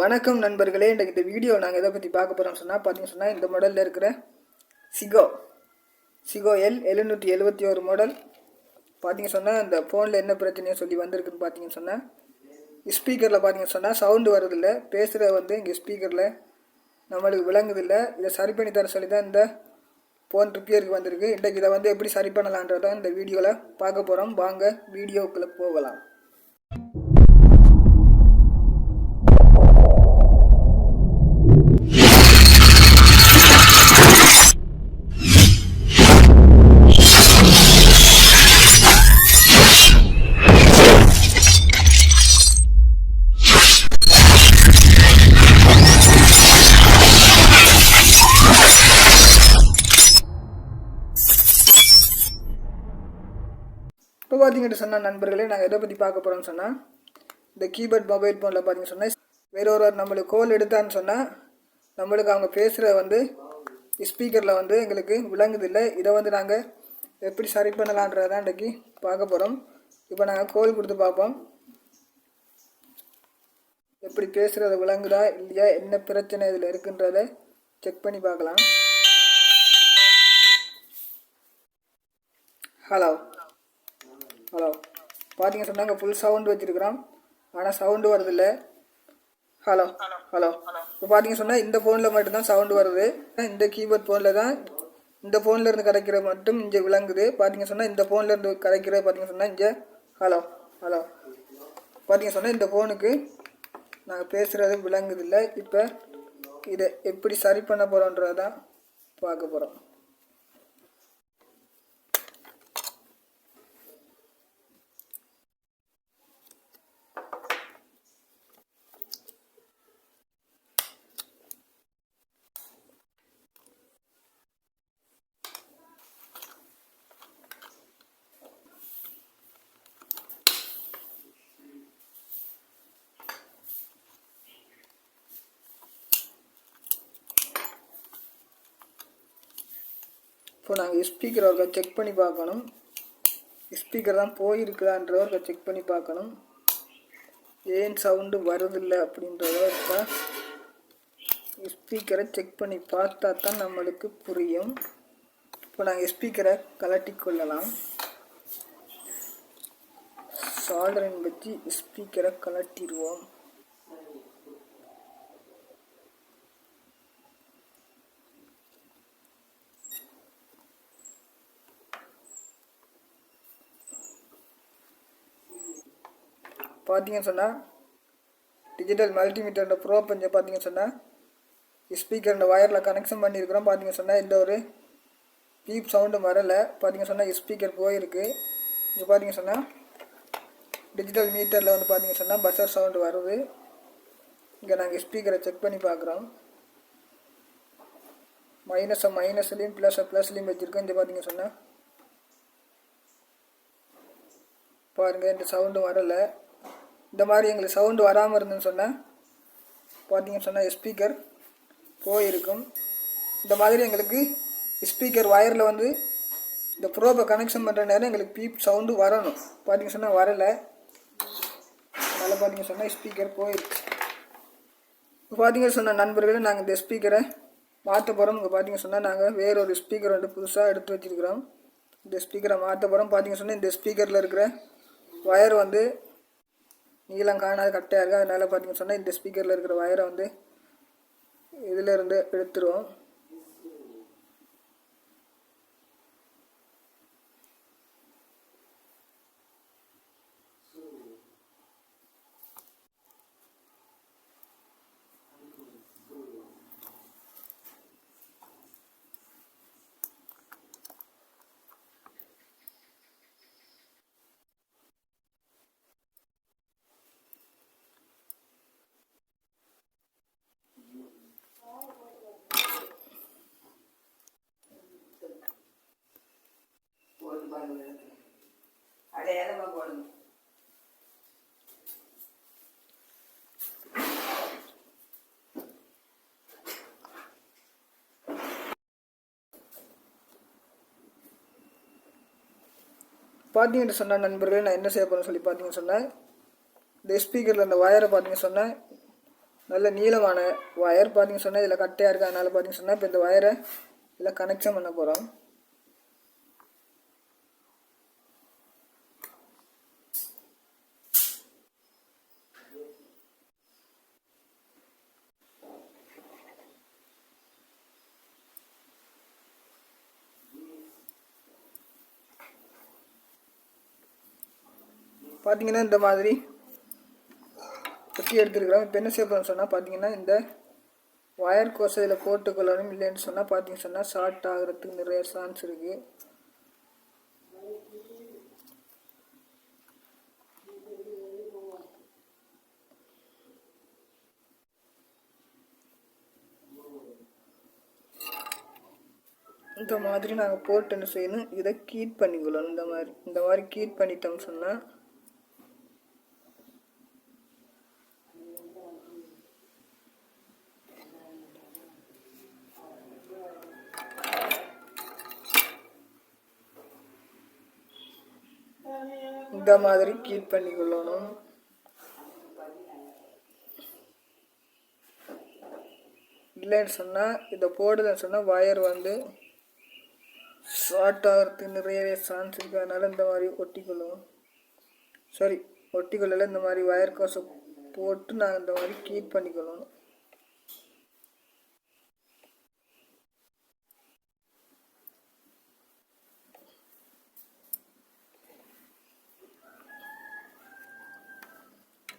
வணக்கம் நண்பர்களே. இன்றைக்கு இந்த வீடியோ நாங்கள் எதை பற்றி பார்க்க போகிறோம்னு பார்த்தீங்கன்னா இந்த மாடலில் இருக்கிற சிகோ L771 மாடல் இந்த ஃபோனில் என்ன பிரச்சனையோ சொல்லி வந்திருக்குன்னு பார்த்தீங்கன்னு ஸ்பீக்கரில் சவுண்டு வரதில்லை. பேசுகிற இங்கே ஸ்பீக்கரில் நம்மளுக்கு விளங்குதில்லை. இதை சரி பண்ணி தர சொல்லி தான் இந்த ஃபோன் ரிப்பேருக்கு வந்திருக்கு. இன்றைக்கு இதை எப்படி சரி பண்ணலான்றதான் இந்த வீடியோவில் பார்க்க போகிறோம். வாங்க வீடியோக்குள்ளே போகலாம். இப்போ பார்த்தீங்கன்னு நண்பர்களே, நாங்கள் எதை பற்றி பார்க்க போகிறோம்னு இந்த கீபோர்ட் மொபைல் ஃபோனில் பார்த்தீங்கன்னு வேற ஒரு நம்மளுக்கு கோல் எடுத்தான்னு நம்மளுக்கு அவங்க பேசுகிற ஸ்பீக்கரில் எங்களுக்கு விளங்குதில்லை. இதை நாங்கள் எப்படி சரி பண்ணலான்றதான் இன்றைக்கி பார்க்க போகிறோம். இப்போ நாங்கள் கோல் கொடுத்து பார்ப்போம், எப்படி பேசுகிறத விளங்குதா இல்லையா, என்ன பிரச்சனை இதில் இருக்குன்றதை செக் பண்ணி பார்க்கலாம். ஹலோ பார்த்தீங்க அங்கே ஃபுல் சவுண்டு வச்சுருக்குறோம், ஆனால் சவுண்டு வரதில்லை. ஹலோ இப்போ பார்த்தீங்க இந்த ஃபோனில் மட்டும்தான் சவுண்டு வருது. இந்த கீபோர்ட் ஃபோனில் தான் இந்த ஃபோனில் இருந்து கிடைக்கிற மட்டும் இங்கே விளங்குது. பார்த்தீங்க இந்த ஃபோனில் இருந்து கிடைக்கிற பார்த்தீங்க இங்கே ஹலோ பார்த்தீங்க இந்த ஃபோனுக்கு நாங்கள் பேசுகிறது விளங்குதில்லை. இப்போ இதை எப்படி சரி பண்ண போகிறோன்றதான் பார்க்க போகிறோம். இப்போ நாங்கள் ஸ்பீக்கர் ஒருக்கா செக் பண்ணி பார்க்கணும். ஸ்பீக்கர் தான் போயிருக்குதான்ற ஒருக்கா செக் பண்ணி பார்க்கணும். ஏன் சவுண்டு வருதில்லை அப்படின்றத ஒருக்கா ஸ்பீக்கரை செக் பண்ணி பார்த்தா தான் நம்மளுக்கு புரியும். இப்போ நாங்கள் ஸ்பீக்கரை கலட்டி கொள்ளலாம். சால்டரின் வச்சு ஸ்பீக்கரை கலட்டிடுவோம். பார்த்தீங்கன்னு டிஜிட்டல் மல்டிமீட்டரோட ப்ரோ பஞ்சை பார்த்தீங்கன்னு ஸ்பீக்கர் இந்த வயரில் கனெக்ஷன் பண்ணியிருக்கிறோம். பார்த்தீங்கன்னு இந்த ஒரு பீப் சவுண்டு வரலை. பார்த்தீங்கன்னு ஸ்பீக்கர் போயிருக்கு. இங்கே பார்த்தீங்கன்னு டிஜிட்டல் மீட்டரில் பார்த்தீங்கன்னு பஸ்ஸர் சவுண்டு வருது. இங்கே நாங்கள் ஸ்பீக்கரை செக் பண்ணி பார்க்குறோம். மைனஸ்லையும் ப்ளஸ்லையும் வச்சுருக்கோம். இங்கே பார்த்தீங்கன்னு பாருங்கள், இந்த சவுண்டு வரலை. இந்த மாதிரி எங்களுக்கு சவுண்டு வராமல் இருந்துன்னு பார்த்தீங்கன்னு ஸ்பீக்கர் போயிருக்கும். இந்த மாதிரி எங்களுக்கு ஸ்பீக்கர் வயரில் இந்த ப்ரோபை கனெக்ஷன் பண்ணுற நேரம் எங்களுக்கு பீப் சவுண்டு வரணும். பார்த்தீங்கன்னு வரலை. அதனால் பார்த்தீங்கன்னு ஸ்பீக்கர் போயிருக்கு. இப்போ பார்த்தீங்கன்னு நண்பர்களே, நாங்கள் இந்த ஸ்பீக்கரை மாற்ற போகிறோம். இங்கே பார்த்தீங்கன்னு நாங்கள் வேறொரு ஸ்பீக்கர் புதுசாக எடுத்து வச்சுருக்கிறோம். இந்த ஸ்பீக்கரை மாற்ற போகிறோம். பார்த்தீங்கன்னு இந்த ஸ்பீக்கரில் இருக்கிற வயர் நீளம் காணாது கட்டையாக இருக்குது. அதனால் பார்த்தீங்கன்னு இந்த ஸ்பீக்கரில் இருக்கிற வயரை இதில் இருந்து எடுத்துருவோம். அடையாளமாக போடணும். பார்த்தீங்கன்னு நண்பர்களே, நான் என்ன செய்ய போகிறேன்னு சொல்லி பார்த்தீங்கன்னு இந்த ஸ்பீக்கரில் அந்த வயரை பார்த்தீங்கன்னு நல்ல நீளமான ஒயர் பார்த்தீங்கன்னு சொன்னால் இதில் கட்டையாக இருக்குது. அதனால் பார்த்தீங்கன்னு சொன்னால் இப்போ இந்த ஒயரை இதில் கனெக்ஷன் பண்ண போகிறோம். பார்த்தீங்கன்னா இந்த மாதிரி குத்தி எடுத்துருக்கிறோம். இப்போ என்ன செய்ய போகிறோம்னு சொன்னால் பார்த்தீங்கன்னா இந்த ஒயர் கோஸை இதில் போட்டுக்கொள்ளணும். இல்லைன்னு சொன்னால் பார்த்தீங்கன்னு சொன்னால் ஷார்ட் ஆகிறதுக்கு நிறைய சான்ஸ் இருக்குது. இந்த மாதிரி நாங்கள் போட்டு என்ன செய்யணும், இதை கீட் பண்ணிக்கொள்ளணும். இந்த மாதிரி கீட் பண்ணிட்டோம்னு சொன்னால் இந்த மாதிரி கீட் பண்ணிக்கொள்ளணும். இல்லைன்னு சொன்னால் இதை போடுதுன்னு சொன்னால் வயர் வந்து ஷார்ட் ஆகிறதுக்கு நிறையவே சான்ஸ் இருக்குது. அதனால் இந்த மாதிரி ஒட்டிக்கொள்ளும். ஒட்டிக்கொள்ளல இந்த மாதிரி ஒயர் கோஸை போட்டு நாங்கள் இந்த மாதிரி கீட் பண்ணிக்கொள்ளணும்.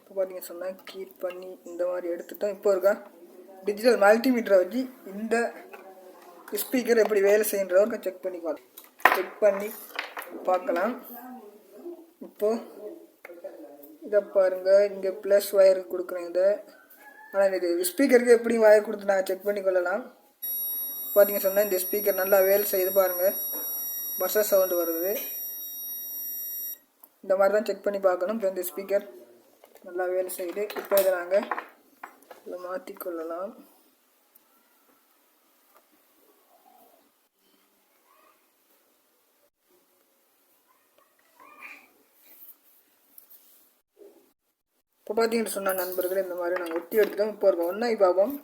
இப்போ பார்த்தீங்கன்னு சொன்னால் கீட் பண்ணி இந்த மாதிரி எடுத்துட்டோம். இப்போ இருக்கா டிஜிட்டல் மல்டிமீட்டரை வச்சு இந்த ஸ்பீக்கர் எப்படி வேலை செய்யன்றவங்க செக் பண்ணி பார்க்கலாம். இப்போது இதை பாருங்கள், இங்கே ப்ளஸ் ஒயர் கொடுக்குறேன் இதை. ஆனால் இது ஸ்பீக்கருக்கு எப்படி ஒயர் கொடுத்து நாங்கள் செக் பண்ணி கொள்ளலாம். பார்த்தீங்க சொன்னால் இந்த ஸ்பீக்கர் நல்லா வேலை செய்யுது பாருங்கள், பஸ்ஸர் சவுண்டு வருது. இந்த மாதிரி தான் செக் பண்ணி பார்க்கணும். இப்போ இந்த ஸ்பீக்கர் நல்லா வேலை செய்யுது. இப்போ இதை நாங்கள் இதில் மாற்றிக்கொள்ளலாம். இப்போ பார்த்தீங்கன்னு சொன்னால் நண்பர்களே, இந்த மாதிரி நாங்கள் ஒட்டி எடுத்துட்டோம். இப்போ இருக்க ஒன்றா பார்ப்போம்,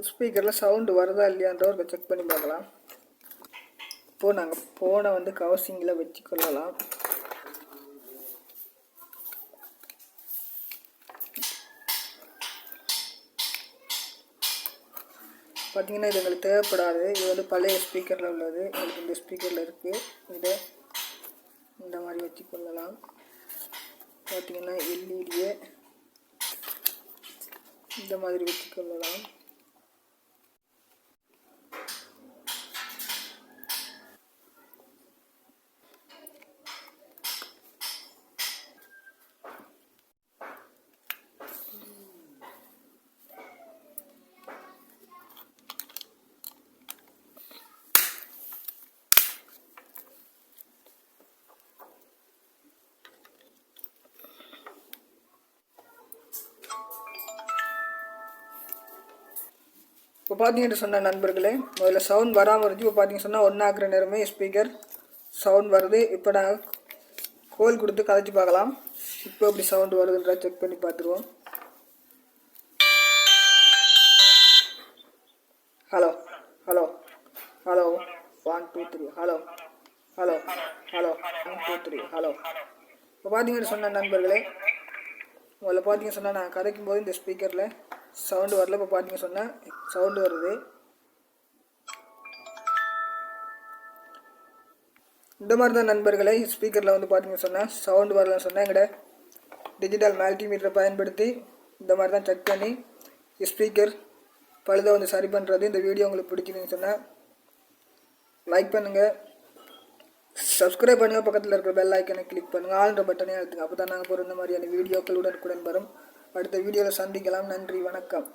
ஸ்பீக்கரில் சவுண்டு வருதா இல்லையான்ற ஒரு செக் பண்ணி பார்க்கலாம். இப்போது நாங்கள் ஃபோனை வந்து கவர்சிங்கில் வச்சுக்கொள்ளலாம். பார்த்தீங்கன்னா இது எங்களுக்கு தேவைப்படாது. இது வந்து பழைய ஸ்பீக்கரில் உள்ளது. எங்களுக்கு இந்த ஸ்பீக்கரில் இருக்குது. இதை இந்த மாதிரி வச்சுக்கொள்ளலாம். பார்த்தீங்கன்னா எல்இடியை இந்த மாதிரி வச்சுக்கொள்ளலாம். இப்போ பார்த்தீங்கன்னு சொன்ன நண்பர்களே, முதல்ல சவுண்ட் வராமல் இருந்துச்சு. இப்போ பார்த்தீங்கன்னு சொன்னால் ஒன்றாக்குற நேரமே ஸ்பீக்கர் சவுண்ட் வருது. இப்போ நாங்கள் கோல் கொடுத்து கதைச்சி பார்க்கலாம். இப்போ எப்படி சவுண்டு வருதுன்றா செக் பண்ணி பார்த்துருவோம். Hello hello hello 1 2 3 hello hello hello 1 2 3 hello. இப்போ பார்த்தீங்கன்னு சொன்ன நண்பர்களே, முதல்ல பார்த்தீங்கன்னு சொன்னால் நான் கதைக்கும் போது இந்த ஸ்பீக்கரில் சவுண்டு வரல. இப்போ பார்த்தீங்க சொன்னால் சவுண்டு வருது. இந்த மாதிரி தான் நண்பர்களே, ஸ்பீக்கரில் வந்து பார்த்தீங்க சொன்னால் சவுண்டு வரலன்னு சொன்னால் எங்கள்கிட்ட டிஜிட்டல் மல்டிமீட்டரை பயன்படுத்தி இந்த மாதிரி தான் செக் பண்ணி ஸ்பீக்கர் பழுதை வந்து சரி பண்ணுறது. இந்த வீடியோ உங்களுக்கு பிடிச்சிருந்துன்னு சொன்னால் லைக் பண்ணுங்கள், சப்ஸ்கிரைப் பண்ணுங்கள், பக்கத்தில் இருக்கிற பெல் ஐக்கனை கிளிக் பண்ணுங்கள், ஆல்ன்ற பட்டனே அழுத்துங்க. அப்போ தான் நாங்கள் போகிற இந்த மாதிரியான வீடியோக்கள் உடனுக்குடன் வரும். அடுத்த வீடியோவில் சந்திக்கலாம். நன்றி, வணக்கம்.